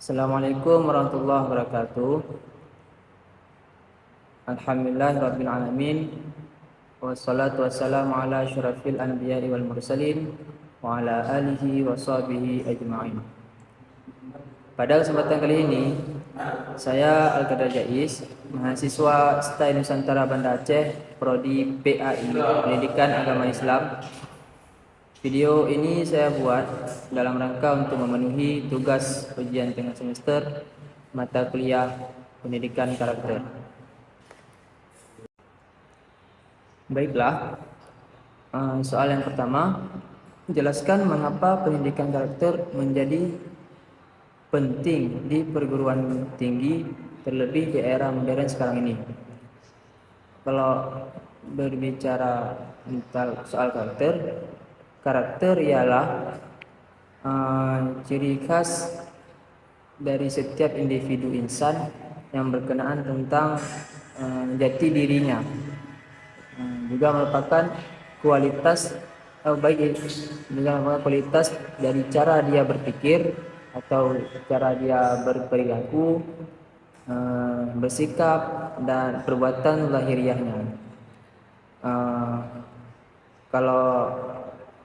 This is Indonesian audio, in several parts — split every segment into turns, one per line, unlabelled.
Assalamualaikum warahmatullahi wabarakatuh. Alhamdulillahirabbil alamin. Wassalatu wassalamu ala asyrafil anbiya'i wal mursalin wa ala alihi wa sahbihi ajma'in. Pada kesempatan kali ini, saya Al-Qadar Jais, mahasiswa STAI Nusantara Banda Aceh, prodi PAI, Pendidikan Agama Islam. Video ini saya buat dalam rangka untuk memenuhi tugas ujian tengah semester mata kuliah Pendidikan Karakter. Baiklah, soal yang pertama, jelaskan mengapa pendidikan karakter menjadi penting di perguruan tinggi, terlebih di era modern sekarang ini. Kalau berbicara tentang soal karakter ialah ciri khas dari setiap individu insan yang berkenaan tentang jati dirinya. Juga merupakan kualitas kualitas dari cara dia berpikir atau cara dia berperilaku, bersikap dan perbuatan lahiriahnya. Kalau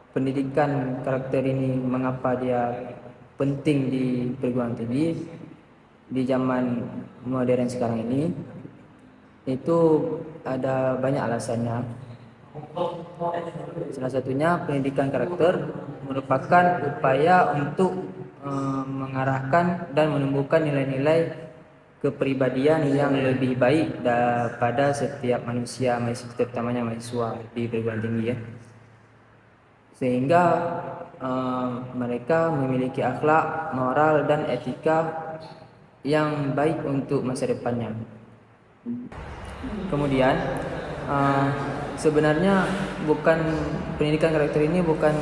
pendidikan karakter ini mengapa dia penting di perguruan tinggi di zaman modern sekarang ini, itu ada banyak alasannya. Salah satunya, pendidikan karakter merupakan upaya untuk mengarahkan dan menumbuhkan nilai-nilai kepribadian yang lebih baik daripada setiap manusia, terutamanya mahasiswa di perguruan tinggi ya. Sehingga mereka memiliki akhlak, moral dan etika yang baik untuk masa depannya. Kemudian sebenarnya pendidikan karakter ini bukan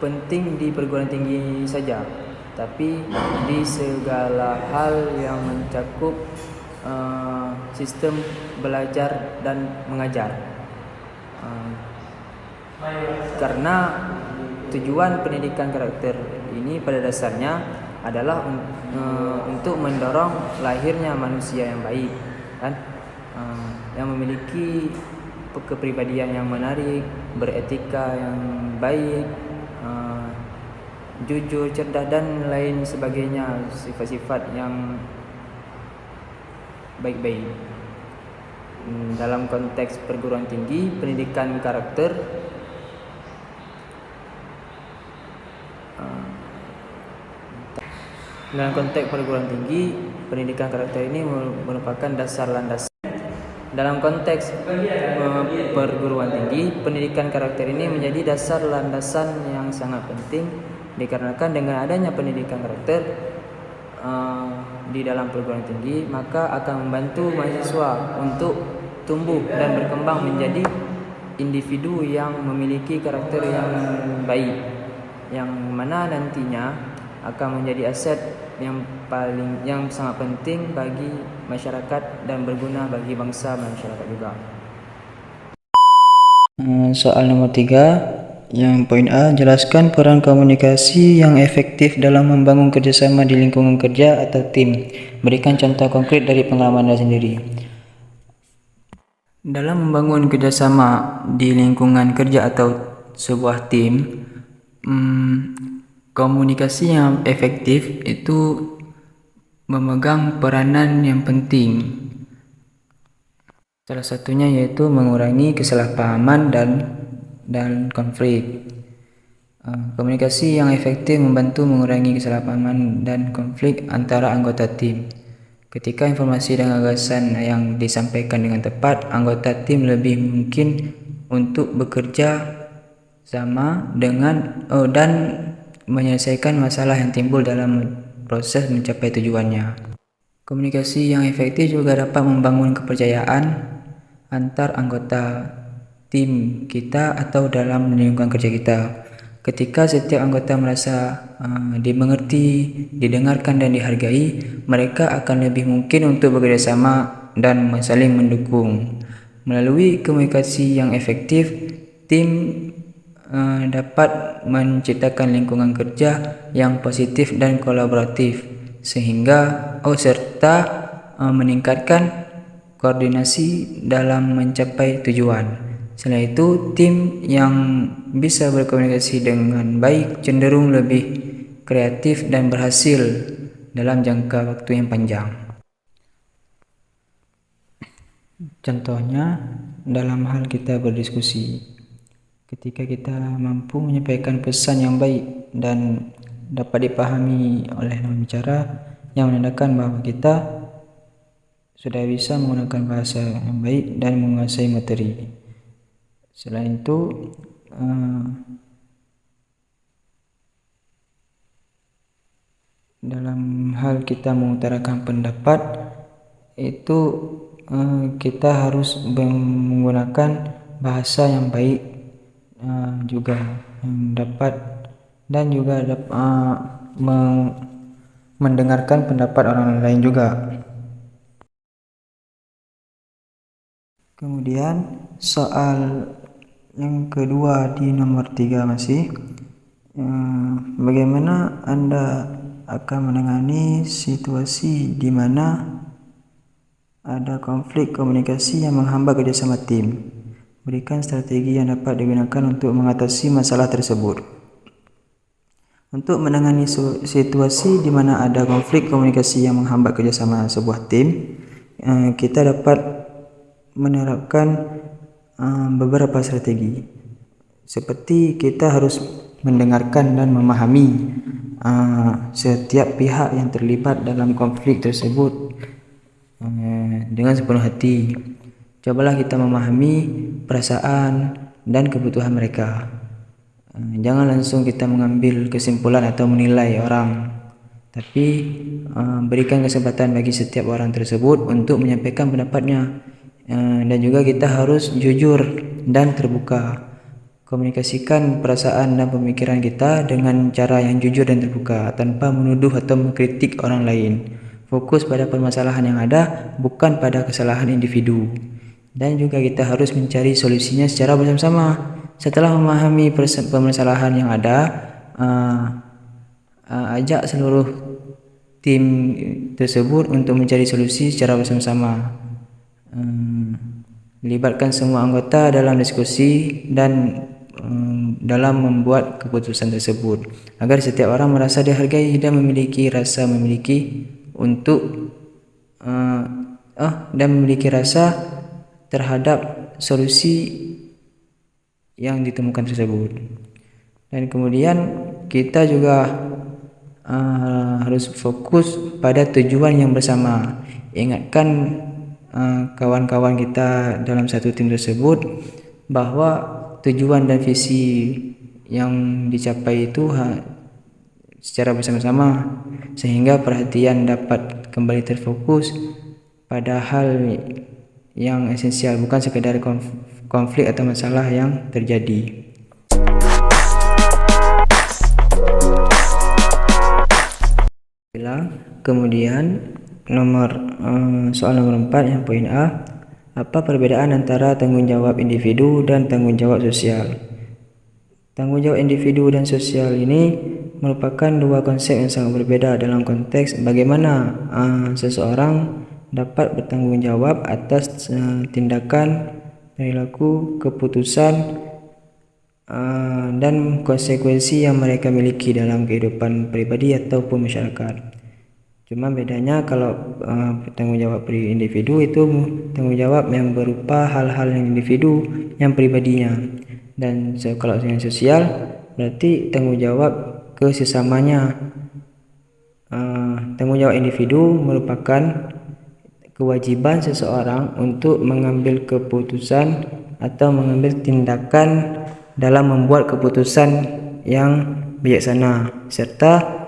penting di perguruan tinggi saja, tapi di segala hal yang mencakup sistem belajar dan mengajar. Karena tujuan pendidikan karakter ini pada dasarnya adalah untuk mendorong lahirnya manusia yang baik, kan? Yang memiliki kepribadian yang menarik, beretika yang baik, jujur, cerdas dan lain sebagainya, sifat-sifat yang baik-baik. Dalam konteks perguruan tinggi, pendidikan karakter ini merupakan dasar landasan. Dalam konteks perguruan tinggi, pendidikan karakter ini menjadi dasar landasan yang sangat penting, dikarenakan dengan adanya pendidikan karakter di dalam perguruan tinggi, maka akan membantu mahasiswa untuk tumbuh dan berkembang menjadi individu yang memiliki karakter yang baik, yang mana nantinya akan menjadi aset yang sangat penting bagi masyarakat dan berguna bagi bangsa dan masyarakat juga. Soal nomor 3, yang poin A, jelaskan peran komunikasi yang efektif dalam membangun kerjasama di lingkungan kerja atau tim. Berikan contoh konkret dari pengalaman Anda sendiri. Dalam membangun kerjasama di lingkungan kerja atau sebuah tim, komunikasi yang efektif itu memegang peranan yang penting. Salah satunya yaitu mengurangi kesalahpahaman dan konflik. Komunikasi yang efektif membantu mengurangi kesalahpahaman dan konflik antara anggota tim. Ketika informasi dan gagasan yang disampaikan dengan tepat, anggota tim lebih mungkin untuk bekerja sama dan menyelesaikan masalah yang timbul dalam proses mencapai tujuannya. Komunikasi yang efektif juga dapat membangun kepercayaan antar anggota tim kita atau dalam lingkungan kerja kita. Ketika setiap anggota merasa dimengerti, didengarkan dan dihargai, mereka akan lebih mungkin untuk bekerja sama dan saling mendukung. Melalui komunikasi yang efektif, tim dapat menciptakan lingkungan kerja yang positif dan kolaboratif, serta meningkatkan koordinasi dalam mencapai tujuan. Selain itu, tim yang bisa berkomunikasi dengan baik cenderung lebih kreatif dan berhasil dalam jangka waktu yang panjang. Contohnya, dalam hal kita berdiskusi, ketika kita mampu menyampaikan pesan yang baik dan dapat dipahami oleh lawan bicara, yang menandakan bahwa kita sudah bisa menggunakan bahasa yang baik dan menguasai materi. Selain itu, dalam hal kita mengutarakan pendapat itu kita harus menggunakan bahasa yang baik juga yang dapat dan juga mendengarkan pendapat orang lain juga. Kemudian soal yang kedua di nomor 3 masih, bagaimana Anda akan menangani situasi di mana ada konflik komunikasi yang menghambat kerjasama tim. Berikan strategi yang dapat digunakan untuk mengatasi masalah tersebut. Untuk menangani situasi di mana ada konflik komunikasi yang menghambat kerjasama sebuah tim, kita dapat menerapkan beberapa strategi. Seperti kita harus mendengarkan dan memahami setiap pihak yang terlibat dalam konflik tersebut dengan sepenuh hati. Cobalah kita memahami perasaan dan kebutuhan mereka. Jangan langsung kita mengambil kesimpulan atau menilai orang, tapi berikan kesempatan bagi setiap orang tersebut untuk menyampaikan pendapatnya. Dan juga kita harus jujur dan terbuka. Komunikasikan perasaan dan pemikiran kita dengan cara yang jujur dan terbuka, tanpa menuduh atau mengkritik orang lain. Fokus pada permasalahan yang ada, bukan pada kesalahan individu. Dan juga kita harus mencari solusinya secara bersama-sama. Setelah memahami permasalahan yang ada, ajak seluruh tim tersebut untuk mencari solusi secara bersama-sama. Libatkan semua anggota dalam diskusi dan dalam membuat keputusan tersebut, agar setiap orang merasa dihargai dan memiliki rasa terhadap solusi yang ditemukan tersebut. Dan kemudian kita juga harus fokus pada tujuan yang bersama. Ingatkan kawan-kawan kita dalam satu tim tersebut bahwa tujuan dan visi yang dicapai itu secara bersama-sama, sehingga perhatian dapat kembali terfokus pada hal yang esensial, bukan sekadar konflik atau masalah yang terjadi. Kemudian soal nomor 4 yang poin A, apa perbedaan antara tanggung jawab individu dan tanggung jawab sosial? Tanggung jawab individu dan sosial ini merupakan dua konsep yang sangat berbeda dalam konteks bagaimana seseorang dapat bertanggung jawab atas tindakan, perilaku, keputusan, dan konsekuensi yang mereka miliki dalam kehidupan pribadi ataupun masyarakat. Cuma bedanya kalau tanggung jawab individu itu tanggung jawab yang berupa hal-hal yang individu yang pribadinya, dan kalau yang sosial berarti tanggung jawab ke sesamanya. Tanggung jawab individu merupakan kewajiban seseorang untuk mengambil keputusan atau mengambil tindakan dalam membuat keputusan yang bijaksana, serta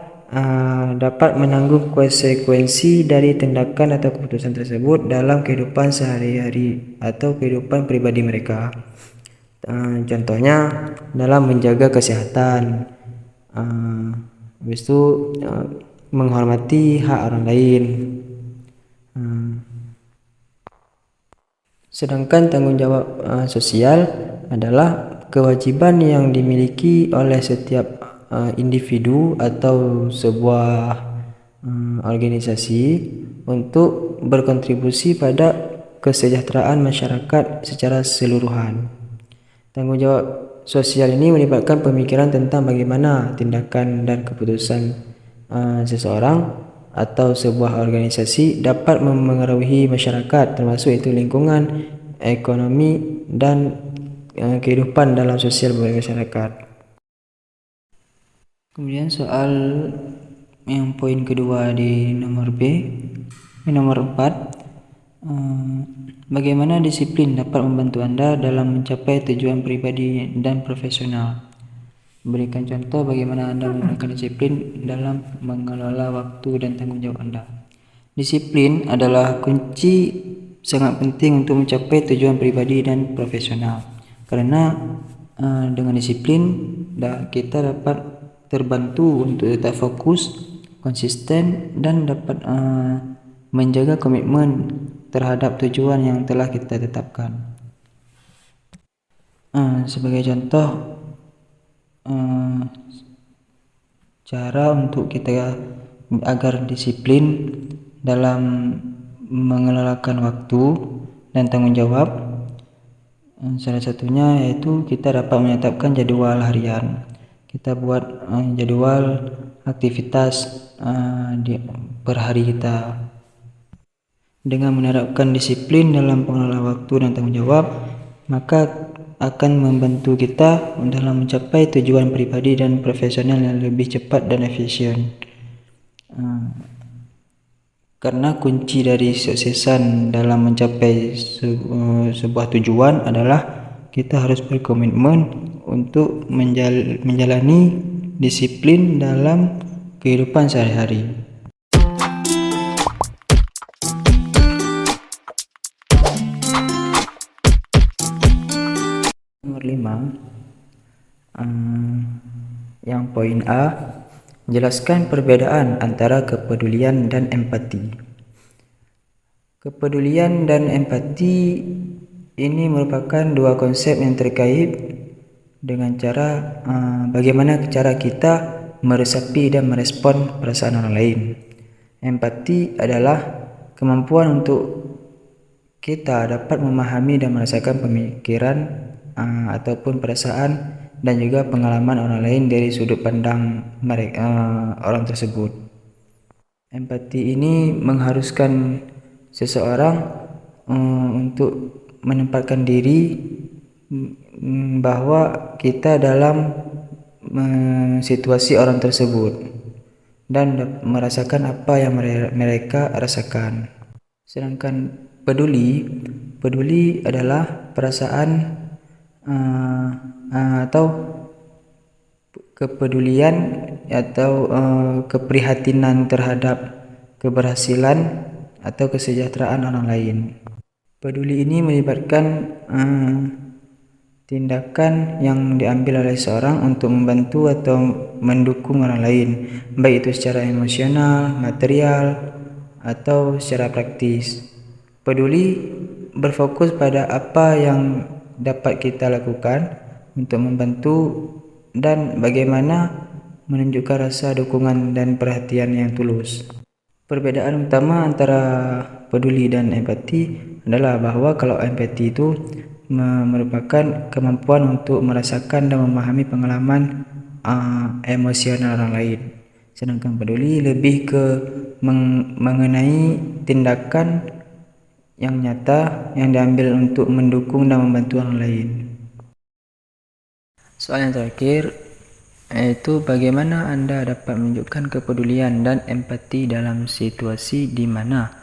dapat menanggung konsekuensi dari tindakan atau keputusan tersebut dalam kehidupan sehari-hari atau kehidupan pribadi mereka. Contohnya dalam menjaga kesehatan, habis itu menghormati hak orang lain. Sedangkan tanggung jawab sosial adalah kewajiban yang dimiliki oleh setiap individu atau sebuah organisasi untuk berkontribusi pada kesejahteraan masyarakat secara seluruhan. Tanggung jawab sosial ini melibatkan pemikiran tentang bagaimana tindakan dan keputusan seseorang atau sebuah organisasi dapat memengaruhi masyarakat, termasuk itu lingkungan, ekonomi, dan kehidupan dalam sosial masyarakat. Kemudian soal yang poin kedua di nomor B, nomor 4, bagaimana disiplin dapat membantu Anda dalam mencapai tujuan pribadi dan profesional. Berikan contoh bagaimana Anda menggunakan disiplin dalam mengelola waktu dan tanggung jawab Anda. Disiplin adalah kunci sangat penting untuk mencapai tujuan pribadi dan profesional. Karena dengan disiplin kita dapat terbantu untuk tetap fokus, konsisten, dan dapat menjaga komitmen terhadap tujuan yang telah kita tetapkan. Sebagai contoh, cara untuk kita agar disiplin dalam mengelolakan waktu dan tanggung jawab, salah satunya yaitu kita dapat menetapkan jadwal harian. Kita buat jadwal aktivitas per hari kita. Dengan menerapkan disiplin dalam pengelolaan waktu dan tanggung jawab, maka akan membantu kita dalam mencapai tujuan pribadi dan profesional yang lebih cepat dan efisien. Karena kunci dari kesuksesan dalam mencapai sebuah tujuan adalah kita harus berkomitmen untuk menjalani disiplin dalam kehidupan sehari-hari. Nomor 5, yang poin A, jelaskan perbedaan antara kepedulian dan empati. Kepedulian dan empati ini merupakan dua konsep yang terkait dengan cara bagaimana cara kita meresapi dan merespon perasaan orang lain. Empati adalah kemampuan untuk kita dapat memahami dan merasakan pemikiran ataupun perasaan dan juga pengalaman orang lain dari sudut pandang orang tersebut. Empati ini mengharuskan seseorang untuk menempatkan diri bahwa kita dalam situasi orang tersebut dan merasakan apa yang mereka rasakan. Sedangkan peduli adalah perasaan atau kepedulian atau keprihatinan terhadap keberhasilan atau kesejahteraan orang lain. Peduli ini melibatkan tindakan yang diambil oleh seorang untuk membantu atau mendukung orang lain, baik itu secara emosional, material, atau secara praktis. Peduli berfokus pada apa yang dapat kita lakukan untuk membantu dan bagaimana menunjukkan rasa dukungan dan perhatian yang tulus. Perbedaan utama antara peduli dan empati adalah bahwa kalau empati itu merupakan kemampuan untuk merasakan dan memahami pengalaman emosional orang lain. Sedangkan peduli lebih ke mengenai tindakan yang nyata yang diambil untuk mendukung dan membantu orang lain. Soal yang terakhir yaitu bagaimana Anda dapat menunjukkan kepedulian dan empati dalam situasi di mana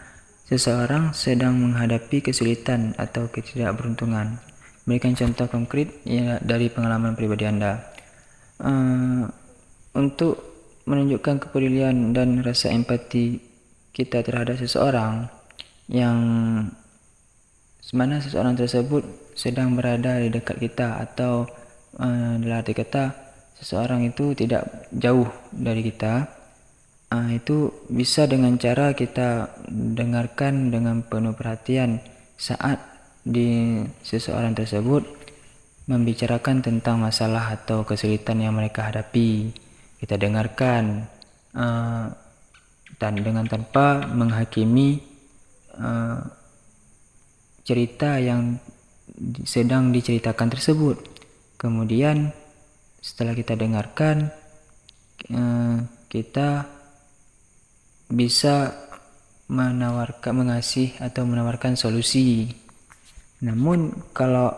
seseorang sedang menghadapi kesulitan atau ketidakberuntungan. Berikan contoh konkret dari pengalaman pribadi Anda. Untuk menunjukkan kepedulian dan rasa empati kita terhadap seseorang yang mana seseorang tersebut sedang berada di dekat kita atau dalam arti kata seseorang itu tidak jauh dari kita, itu bisa dengan cara kita dengarkan dengan penuh perhatian saat seseorang tersebut membicarakan tentang masalah atau kesulitan yang mereka hadapi. Kita dengarkan dan dengan tanpa menghakimi cerita yang sedang diceritakan tersebut. Kemudian setelah kita dengarkan, kita bisa menawarkan solusi. Namun kalau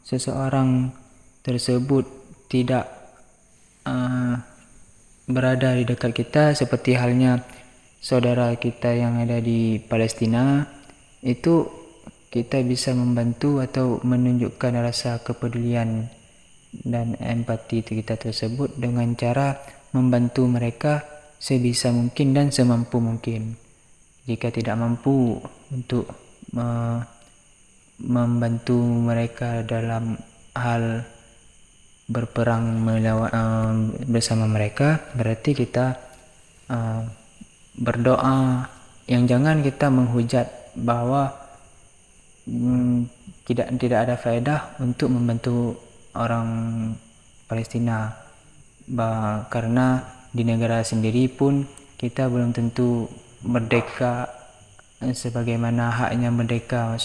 seseorang tersebut tidak berada di dekat kita, seperti halnya saudara kita yang ada di Palestina, itu kita bisa membantu atau menunjukkan rasa kepedulian dan empati kita tersebut dengan cara membantu mereka sebisa mungkin dan semampu mungkin. Jika tidak mampu untuk membantu mereka dalam hal berperang bersama mereka, berarti kita berdoa. Yang jangan kita menghujat bahwa tidak ada faedah untuk membantu orang Palestina, karena di negara sendiri pun kita belum tentu merdeka sebagaimana haknya merdeka.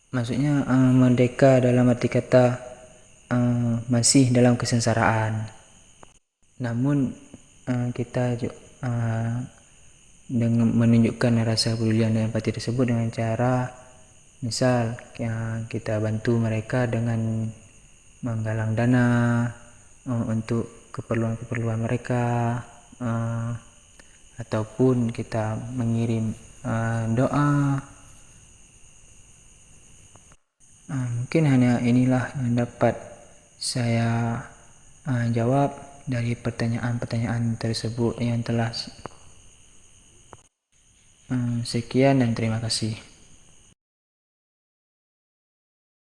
Maksudnya merdeka dalam arti kata masih dalam kesengsaraan. Namun kita dengan menunjukkan rasa kepedulian dan empati tersebut dengan cara misal kita bantu mereka dengan menggalang dana untuk keperluan-keperluan mereka, ataupun kita mengirim doa. Mungkin hanya inilah yang dapat saya jawab dari pertanyaan-pertanyaan tersebut yang telah. Sekian dan terima kasih.